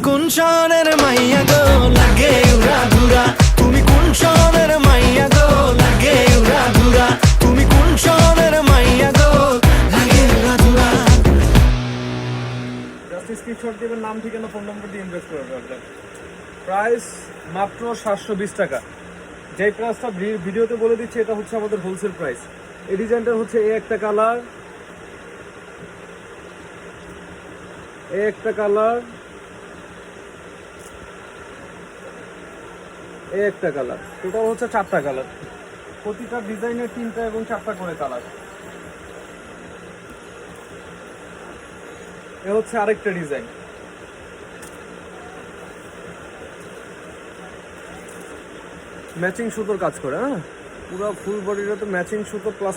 কোন শহরের মাইয়া গো লাগে উড়া ধুরা, তুমি কোন শহরের মাইয়া গো লাগে উড়া ধুরা, তুমি কোন শহরের মাইয়া গো লাগে উড়া ধুরা। জাস্ট স্ক্রিনশট দিবেন, নাম ঠিকানা ফোন নম্বর দিয়ে ইনভেস্ট করে রাখবেন। প্রাইস মাত্র 720 টাকা। যেই প্রাইসটা ভিডিওতে বলে দিচ্ছি এটা হচ্ছে আমাদের হোলসেল প্রাইস। এই ডিজাইনটার হচ্ছে এই একটা কালার, এই একটা কালার, এই একটা কালার, টোটাল হচ্ছে 4টা কালার। প্রতিটা ডিজাইনের 3টা এবং 4টা করে কালার। এ হচ্ছে আরেকটা ডিজাইন, ম্যাচিং সুতোর কাজ করে। হ্যাঁ, পুরো ফুল বডিটাতে ম্যাচিং সুতো প্লাস